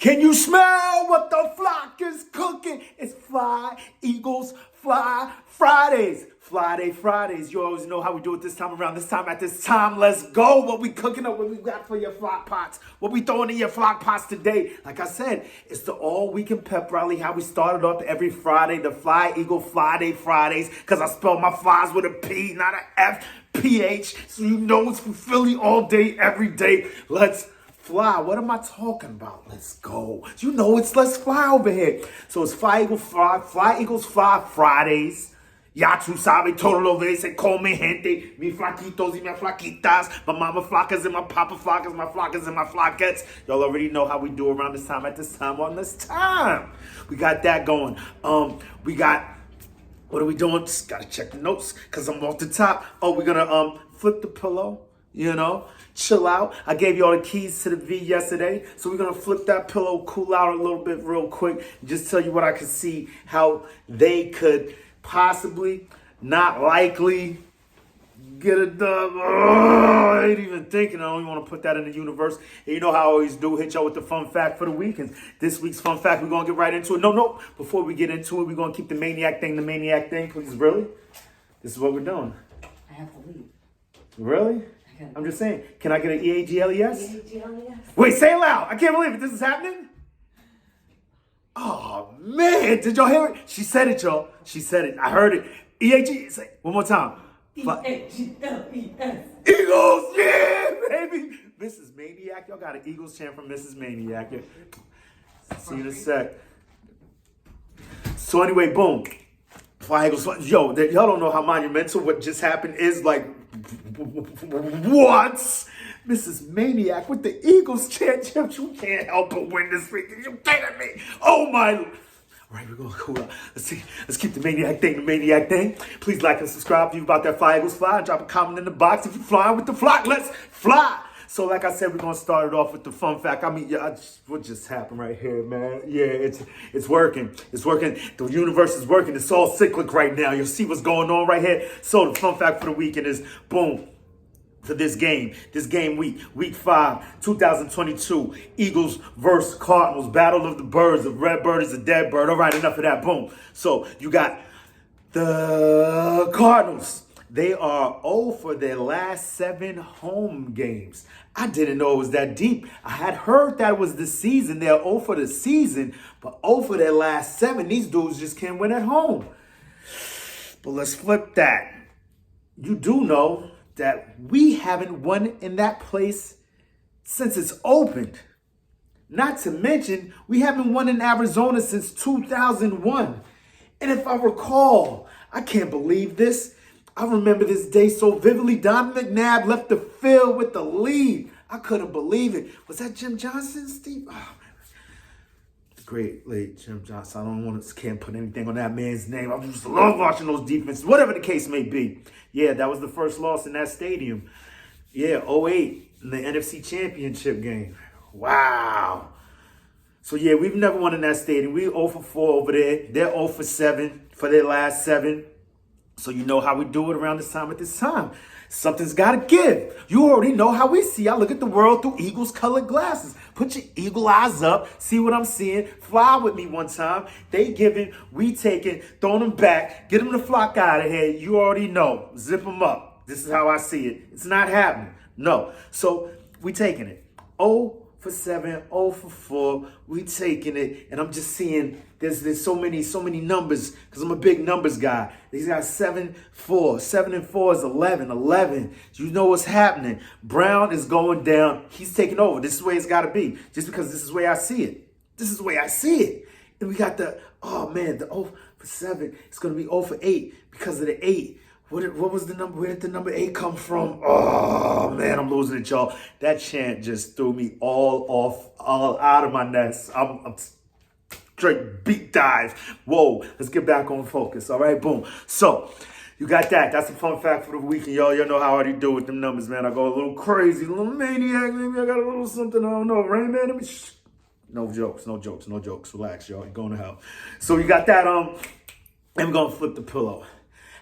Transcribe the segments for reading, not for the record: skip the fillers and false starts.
Can you smell what the flock is cooking? It's Fly, Eagles, Fly Fridays. Fridays. You always know how we do it this time around. At this time, let's go. What we cooking up, what we got for your flock pots, what we throwing in your flock pots today. Like I said, it's the all-weekend pep rally, how we started off every Friday, the Fly, Eagle, Fridays, because I spell my flies with a P, not an F, PH, so you know it's from Philly all day, every day. Let's fly. What am I talking about? Let's go. You know it's Let's Fly over here. So it's Fly Eagles Fly Fridays. Ya tu sabe, todo lo ve, se come gente, mi flaquitos y mi flaquitas, my mama flockas and my papa flockas, my flockas and my flockettes. Y'all already know how we do around this time, at this time, on this time. We got that going. What are we doing? Just gotta check the notes, because I'm off the top. Oh, we're gonna flip the pillow, chill out. I gave you all the keys to the V yesterday, so we're gonna flip that pillow, cool out a little bit real quick, just tell you what I can see, how they could possibly, not likely, get it done. Oh, I ain't even thinking. I don't even want to put that in the universe. And you know how I always do, hit y'all with the fun fact for the weekend. This week's fun fact, we're going to get right into it. No. Before we get into it, we're going to keep the maniac thing. Please, really? This is what we're doing. I have to leave. Really? I'm just saying. Can I get an EAGLES? PHLY? Wait, say it loud. I can't believe it. This is happening? Oh, man. Did y'all hear it? She said it, y'all. She said it. I heard it. EAG. Say one more time. EAGLES. Eagles. Yeah, baby. Mrs. Maniac. Y'all got an Eagles chant from Mrs. Maniac. See you in a sec. So anyway, boom. Fly Eagles. Yo, y'all don't know how monumental what just happened is. Like, what? Mrs. Maniac with the Eagles chant. You can't help but win this weekend. You kidding me? Oh my. All right, we're going to cool out. Let's keep the maniac thing. Please like and subscribe if you about that Fly Eagles Fly. Drop a comment in the box if you're flying with the flock. Let's fly. So like I said, we're going to start it off with the fun fact. What just happened right here, man? Yeah, it's working. It's working. The universe is working. It's all cyclic right now. You'll see what's going on right here. So the fun fact for the weekend is, boom. For this game week 5, 2022, Eagles versus Cardinals, battle of the birds. A red bird is a dead bird. All right, enough of that. Boom. So you got the Cardinals. They are 0 for their last 7 home games. I didn't know it was that deep. I had heard that was the season. They're 0 for the season, but 0 for their last 7. These dudes just can't win at home. But let's flip that. You do know that we haven't won in that place since it's opened. Not to mention, we haven't won in Arizona since 2001. And if I recall, I can't believe this. I remember this day so vividly. Don McNabb left the field with the lead. I couldn't believe it. Was that Jim Johnson, Steve? Oh, man. The great late Jim Johnson. Can't put anything on that man's name. I just love watching those defenses, whatever the case may be. Yeah, that was the first loss in that stadium. Yeah, 08 in the NFC Championship game. Wow. So, yeah, we've never won in that stadium. We're 0 for 4 over there. They're 0 for 7 for their last 7. So you know how we do it around this time at this time. Something's got to give. You already know how we see. I look at the world through Eagles colored glasses. Put your eagle eyes up. See what I'm seeing. Fly with me one time. They giving, we taking, throwing them back. Get them the flock out of here. You already know. Zip them up. This is how I see it. It's not happening. No. So we taking it. 0 for 7, 0 for 4. We taking it. And I'm just seeing there's so many numbers because I'm a big numbers guy. These got 7-4. 7 and 4 is 11. You know what's happening. Brown is going down. He's taking over. This is the way it's got to be. Just because this is the way I see it. And we got the 0 for 7. It's going to be 0 for 8 because of the 8. What was the number? Where did the number 8 come from? Oh, man, I'm losing it, y'all. That chant just threw me all out of my nest. I'm straight beat dive. Whoa, let's get back on focus. All right, boom. So you got that. That's a fun fact for the weekend, y'all. Y'all know how I already do with them numbers, man. I go a little crazy, a little maniac. Maybe I got a little something. I don't know. Rain Man, let me. No jokes. Relax, y'all. You're going to hell. So you got that. And we're gonna flip the pillow.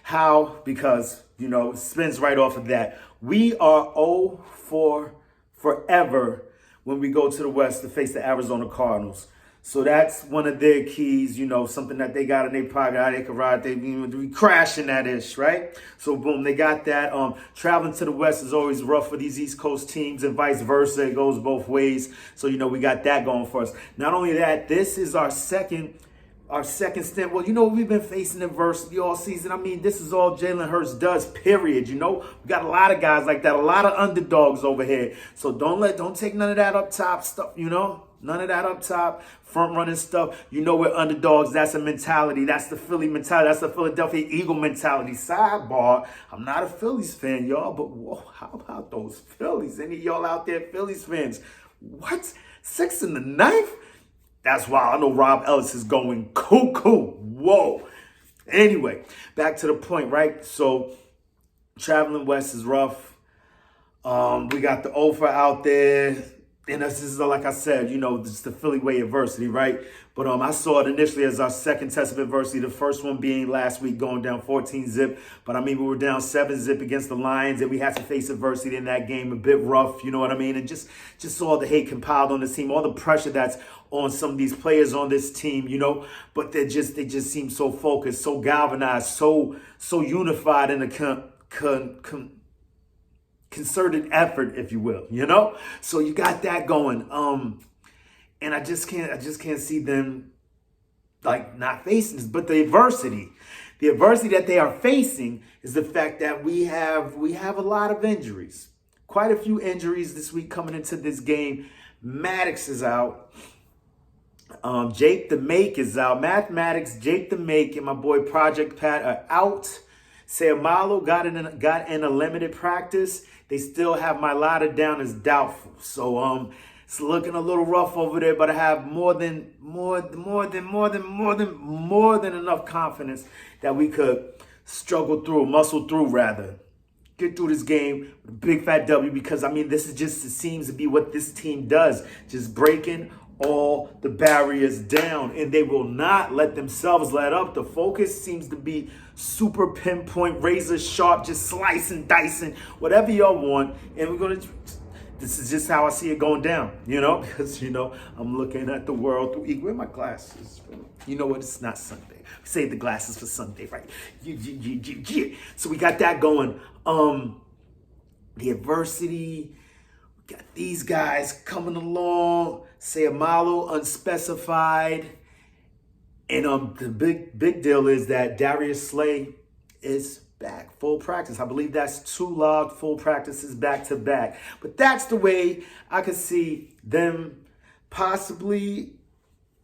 How? Because, it spins right off of that. We are 0 for forever when we go to the West to face the Arizona Cardinals. So that's one of their keys, something that they got in their pocket, how they can ride, they be crashing that ish, right? So boom, they got that. Traveling to the West is always rough for these East Coast teams and vice versa. It goes both ways. So, we got that going for us. Not only that, this is our second stint. Well, we've been facing adversity all season. I mean, this is all Jalen Hurts does, period. We got a lot of guys like that, a lot of underdogs over here. So don't take none of that up top stuff, None of that up top, front running stuff. We're underdogs. That's a mentality. That's the Philly mentality. That's the Philadelphia Eagle mentality. Sidebar, I'm not a Phillies fan, y'all, but whoa, how about those Phillies? Any of y'all out there Phillies fans? What? 6 in the 9th? That's wild. I know Rob Ellis is going cuckoo. Whoa. Anyway, back to the point, right? So traveling west is rough. We got the Ofer out there. And this is, like I said, just the Philly way adversity, right? But I saw it initially as our second test of adversity. The first one being last week going down 14-zip. But, we were down 7-zip against the Lions, and we had to face adversity in that game. A bit rough, you know what I mean? And just all the hate compiled on this team, all the pressure that's on some of these players on this team, But they just seem so focused, so galvanized, so unified in a concerted effort, if you will, So you got that going. And I just can't see them like not facing this. But the adversity that they are facing is the fact that we have a lot of injuries. Quite a few injuries this week coming into this game. Maddox is out. Jake the Make is out. Mathematics, Jake the Make, and my boy Project Pat are out. Sayamalo got in a limited practice. They still have my ladder down as doubtful. So it's looking a little rough over there, but I have more than enough confidence that we could muscle through rather. Get through this game with a big fat W because this is just, it seems to be what this team does. Just breaking all the barriers down, and they will not let themselves let up. The focus seems to be super pinpoint, razor sharp, just slicing, dicing, whatever y'all want. And this is just how I see it going down, because, I'm looking at the world through equal. Where are my glasses? You know what? It's not Sunday. Save the glasses for Sunday, right? Yeah. So we got that going. The adversity. Got these guys coming along. Sayamalo unspecified. And the big deal is that Darius Slay is back. Full practice. I believe that's 2 logged full practices back to back. But that's the way I could see them possibly,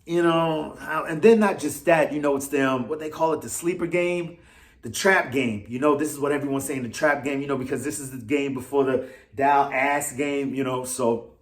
and then not just that, it's them, what they call it, the sleeper game. The trap game, this is what everyone's saying, the trap game, because this is the game before the Dow ass game, so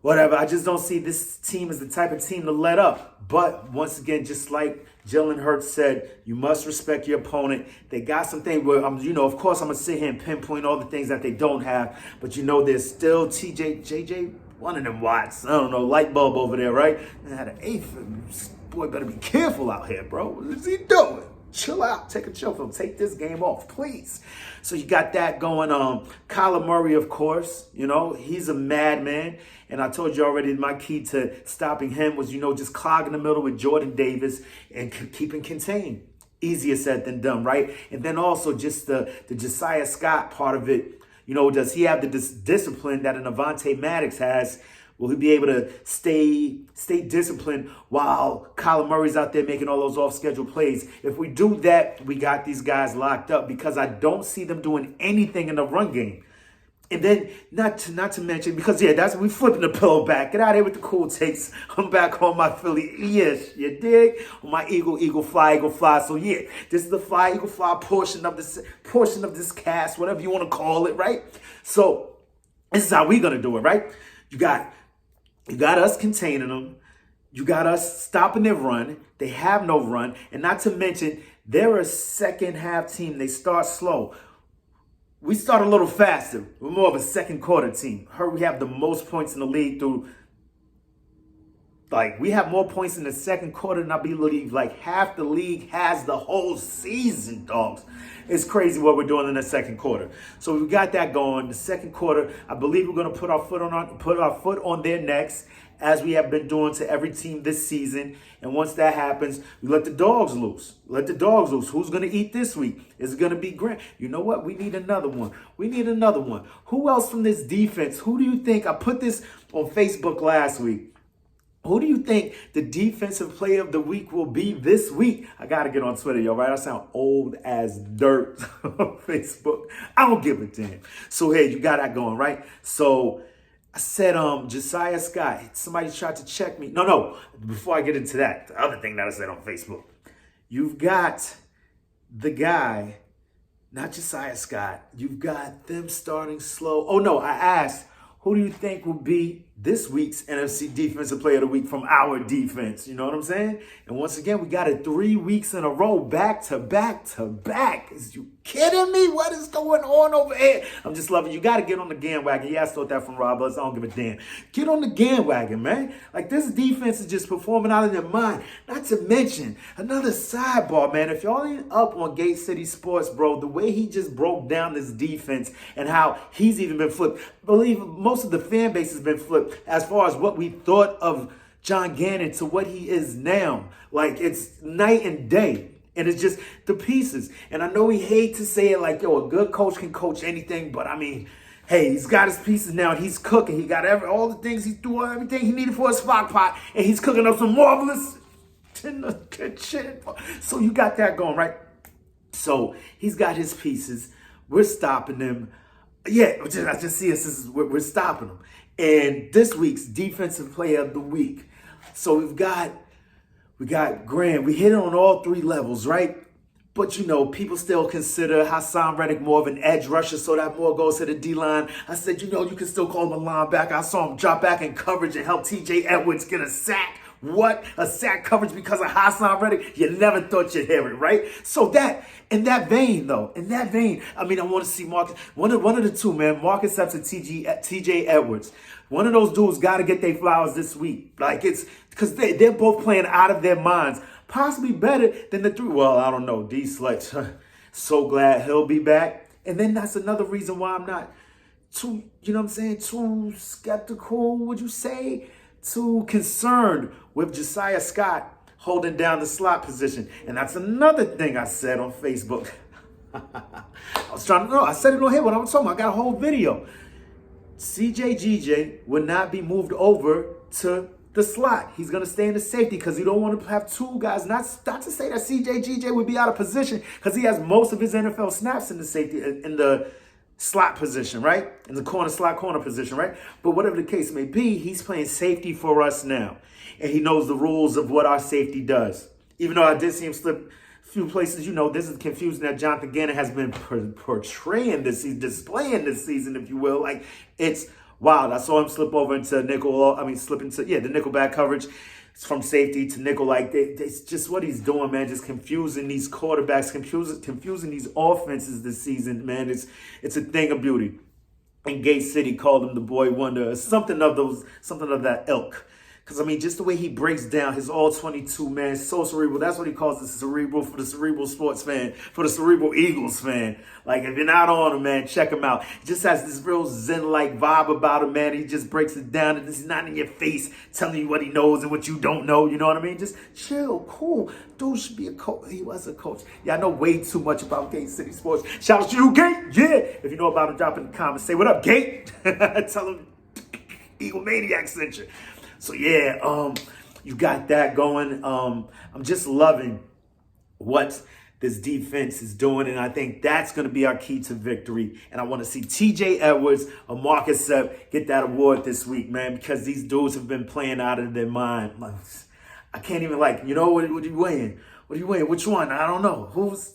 whatever. I just don't see this team as the type of team to let up. But once again, just like Jalen Hurts said, you must respect your opponent. They got something where, of course, I'm going to sit here and pinpoint all the things that they don't have. But, there's still JJ, one of them Watts, I don't know, light bulb over there, right? And had an eighth. Boy, better be careful out here, bro. What is he doing? Chill out. Take a chill film. Take this game off, please. So you got that going on. Kyler Murray, of course, he's a madman. And I told you already my key to stopping him was, just clogging the middle with Jordan Davis and keeping contained. Easier said than done, right? And then also just the Josiah Scott part of it. Does he have the discipline that an Avonte Maddox has? Will he be able to stay disciplined while Kyler Murray's out there making all those off-schedule plays? If we do that, we got these guys locked up because I don't see them doing anything in the run game. And then, not to mention, because, that's we flipping the pillow back. Get out of here with the cool takes. I'm back on my Philly. Yes, you dig? On my Eagle Fly. So, this is the Fly, Eagle Fly portion of this cast, whatever you want to call it, right? So, this is how we going to do it, right? You got us containing them. You got us stopping their run. They have no run. And not to mention, they're a second half team. They start slow. We start a little faster. We're more of a second quarter team. We have the most points in the league through Like, we have more points in the second quarter than I believe like half the league has the whole season, dogs. It's crazy what we're doing in the second quarter. So we got that going. The second quarter, I believe we're going to put our foot on their necks, as we have been doing to every team this season. And once that happens, we let the dogs loose. Let the dogs loose. Who's going to eat this week? Is it going to be Grant? You know what? We need another one. We need another one. Who else from this defense? Who do you think? I put this on Facebook last week. Who do you think the defensive player of the week will be this week? I got to get on Twitter, yo, right? I sound old as dirt on Facebook. I don't give a damn. So, hey, you got that going, right? So, I said, Josiah Scott, somebody tried to check me. No, before I get into that, the other thing that I said on Facebook, you've got the guy, not Josiah Scott, you've got them starting slow. Oh, no, I asked, who do you think will be this week's NFC Defensive Player of the Week from our defense? You know what I'm saying? And once again, we got it 3 weeks in a row, back to back to back. Is you kidding me? What is going on over here? I'm just loving. You got to get on the bandwagon. Yeah, I stole that from Rob Buzz. I don't give a damn. Get on the bandwagon, man. Like, this defense is just performing out of their mind. Not to mention, another sidebar, man. If y'all ain't up on Gate City Sports, bro, the way he just broke down this defense and how he's even been flipped. I believe most of the fan base has been flipped as far as what we thought of John Gannon to what he is now. Like, it's night and day. And it's just the pieces. And I know he hates to say it like, yo, a good coach can coach anything. But, I mean, hey, he's got his pieces now. And he's cooking. He got all the things he's doing, everything he needed for his stock pot. And he's cooking up some marvelous in the kitchen. So you got that going, right? So he's got his pieces. We're stopping them. Yeah, I just see us. We're stopping them. And this week's Defensive Player of the Week. So we got Graham. We hit it on all 3 levels, right? But, you know, people still consider Hassan Reddick more of an edge rusher, so that more goes to the D-line. I said, you know, you can still call him a linebacker. I saw him drop back in coverage and help T.J. Edwards get a sack. What? A sack coverage because of Hassan Reddick? You never thought you'd hear it, right? So that, in that vein, I mean, I want to see Marcus, one of the two, man, Marcus Epps and T.J. Edwards. One of those dudes got to get their flowers this week. Like, it's, because they're both playing out of their minds. Possibly better than the 3. Well, I don't know. D Sledge, so glad he'll be back. And then that's another reason why I'm not too, you know what I'm saying, too skeptical, would you say? Too concerned with Josiah Scott holding down the slot position. And that's another thing I said on Facebook. I was trying to know. I said it on here when I was talking. I got a whole video. CJ would not be moved over to the slot. He's going to stay in the safety because you don't want to have 2 guys. Not to say that CJ would be out of position because he has most of his NFL snaps in the safety, in the slot position, right? In the corner position, right? But whatever the case may be, he's playing safety for us now. And he knows the rules of what our safety does. Even though I did see him slip a few places, you know, this is confusing that Jonathan Gannon has been portraying this season, displaying this season, if you will. Like, it's wild. I saw him slip over into the nickelback coverage. From safety to nickel, like it's just what he's doing, man. Just confusing these quarterbacks, confusing these offenses this season, man. It's a thing of beauty. And Gate City called him the boy wonder, something of that ilk. Because, I mean, just the way he breaks down his all-22, man, so cerebral. That's what he calls the cerebral for the cerebral sports fan, for the cerebral Eagles fan. Like, if you're not on him, man, check him out. He just has this real zen-like vibe about him, man. He just breaks it down, and he's not in your face telling you what he knows and what you don't know. You know what I mean? Just chill, cool. Dude should be a coach. He was a coach. Yeah, I know way too much about Gate City Sports. Shout out to you, Gate. Yeah. If you know about him, drop in the comments. Say, what up, Gate? Tell him Eagle Maniac sent you. So, yeah, you got that going. I'm just loving what this defense is doing, and I think that's going to be our key to victory. And I want to see T.J. Edwards or Marcus Epps get that award this week, man, because these dudes have been playing out of their mind. I can't even, what are you weighing? What are you weighing? Which one? I don't know. Who's,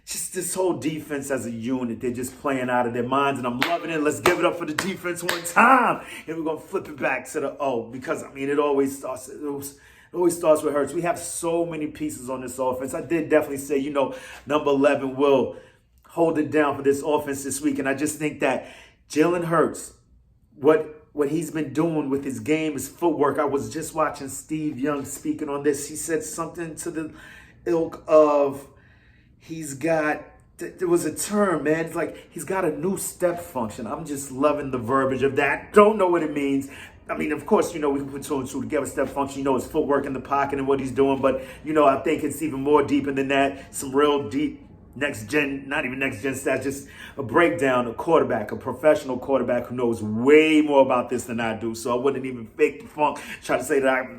just this whole defense as a unit, they're just playing out of their minds, and I'm loving it. Let's give it up for the defense one time, and we're going to flip it back to the O, because, I mean, it always starts with Hurts. We have so many pieces on this offense. I did definitely say, number 11 will hold it down for this offense this week, and I just think that Jalen Hurts, what what he's been doing with his game, his footwork. I was just watching Steve Young speaking on this. He said something to the ilk of there was a term, man. It's like he's got a new step function. I'm just loving the verbiage of that. Don't know what it means. I mean, of course, we can put two and two together. Step function, his footwork in the pocket and what he's doing. But, I think it's even more deeper than that. Some real deep next gen, not even next gen stats, just a breakdown, a quarterback, a professional quarterback who knows way more about this than I do. So I wouldn't even fake the funk, try to say that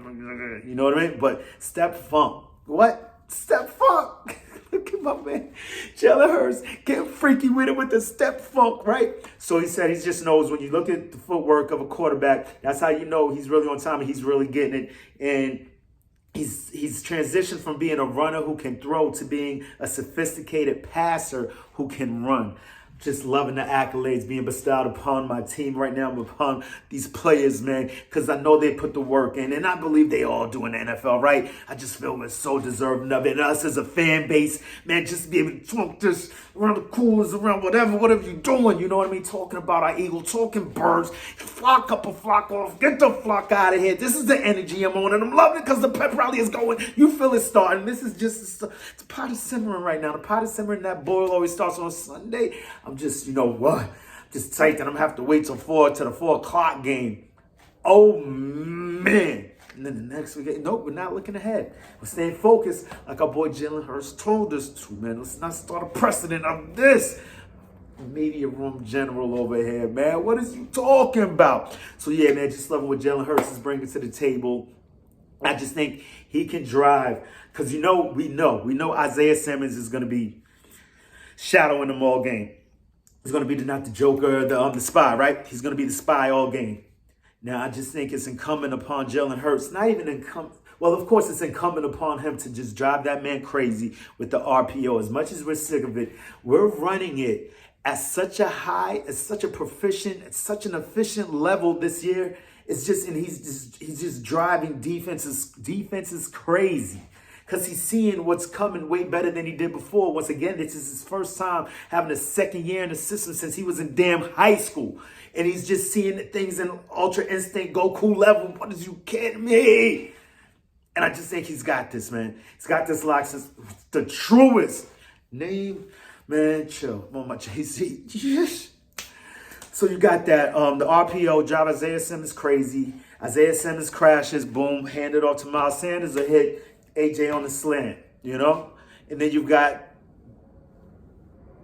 you know what I mean? But step funk. What? Step funk. Look at my man, Jalen Hurts, getting freaky with it with the step funk, right? So he said he just knows when you look at the footwork of a quarterback, that's how you know he's really on time and he's really getting it. And he's transitioned from being a runner who can throw to being a sophisticated passer who can run. Just loving the accolades being bestowed upon my team right now, upon these players, man, because I know they put the work in, and I believe they all do in the NFL, right? I just feel we're so deserving of it. And us as a fan base, man, just be able to talk this around the coolers, around whatever you're doing, you know what I mean? Talking about our Eagle, talking birds, flock up or flock off, get the flock out of here. This is the energy I'm on, and I'm loving it because the pep rally is going. You feel it starting. This is just, it's a pot of simmering right now. The pot of simmering, that boil always starts on Sunday. I'm just, just tight that I'm going to have to wait till the 4 o'clock game. Oh, man. And then the next week, nope, we're not looking ahead. We're staying focused like our boy Jalen Hurts told us to, man. Let's not start a precedent of this. Media room general over here, man. What is you talking about? So, yeah, man, just loving what Jalen Hurts is bringing to the table. I just think he can drive because, we know Isaiah Simmons is going to be shadowing him all game. He's going to be not the Joker, the spy, right? He's going to be the spy all game. Now, I just think it's incumbent upon Jalen Hurts, not even incumbent. Well, of course, it's incumbent upon him to just drive that man crazy with the RPO. As much as we're sick of it, we're running it at such a high, at such a proficient, at such an efficient level this year. It's just, and he's just driving defenses crazy. Because he's seeing what's coming way better than he did before. Once again, this is his first time having a second year in the system since he was in damn high school. And he's just seeing things in Ultra Instinct Goku level. What is you kidding me? And I just think he's got this, man. He's got this lock since the truest name. Man, chill. On my JC. Yes. So you got that. The RPO, drive Isaiah Simmons crazy. Isaiah Simmons crashes. Boom. Hand it off to Miles Sanders. A hit. AJ on the slant, And then you've got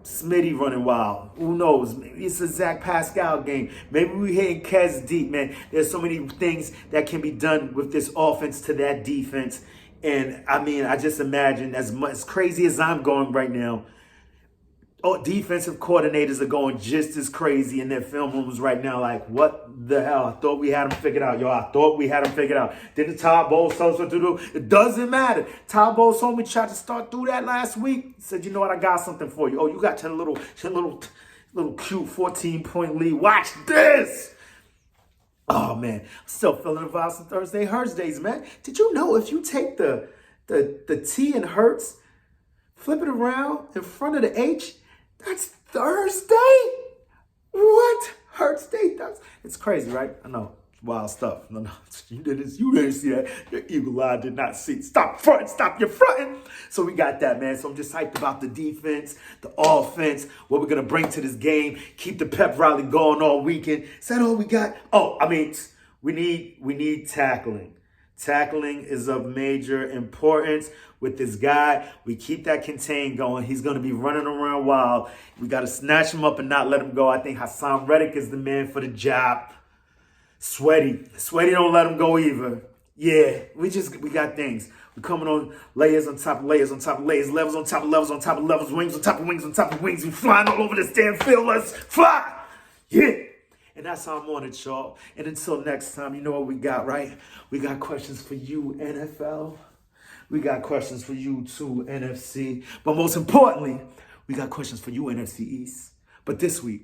Smitty running wild. Who knows? Maybe it's a Zach Pascal game. Maybe we're hitting Kez deep, man. There's so many things that can be done with this offense to that defense. And, I just imagine as crazy as I'm going right now, defensive coordinators are going just as crazy in their film rooms right now. Like, what the hell? I thought we had them figured out. I thought we had them figured out. Didn't Todd Bowles tell us what to do? It doesn't matter. Todd Bowles told me to try to start through that last week. He said, you know what? I got something for you. Oh, you got your little cute 14-point lead. Watch this. Oh, man. I'm still feeling the vibes on Thursdays, man. Did you know if you take the T in Hertz, flip it around in front of the H, that's Thursday? What? Hurts Day? It's crazy, right? I know. It's wild stuff. No. You didn't see that. Your eagle eye did not see. Stop fronting. Stop your fronting. So we got that, man. So I'm just hyped about the defense, the offense, what we're going to bring to this game. Keep the pep rally going all weekend. Is that all we got? We need tackling. Tackling is of major importance with this guy. We keep that contain going. He's going to be running around wild. We got to snatch him up and not let him go. I think Hassan Reddick is the man for the job. Sweaty don't let him go either. Yeah, we got things. We're coming on layers on top of layers on top of layers, levels on top of levels on top of levels, wings on top of wings on top of wings. We're flying all over this damn field. Let's fly. Yeah. And that's how I'm on it, y'all. And until next time, you know what we got, right? We got questions for you, NFL. We got questions for you, too, NFC. But most importantly, we got questions for you, NFC East. But this week,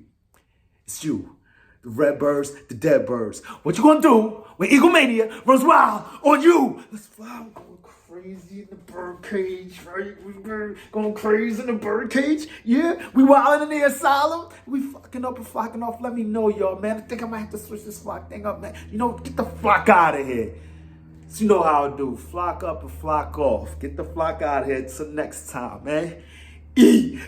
it's you, the red birds, the dead birds. What you gonna do when Eagle Mania runs wild on you? Let's fly. We're going crazy in the bird cage, right? We're going crazy in the bird cage. Yeah, we wilding in the asylum. We fucking up and flocking off. Let me know, y'all, man. I think I might have to switch this flock thing up, man. You know, get the flock out of here. So you know how I do. Flock up and flock off. Get the flock out of here. Until next time, man. EAGLES,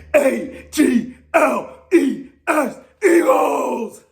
Eagles!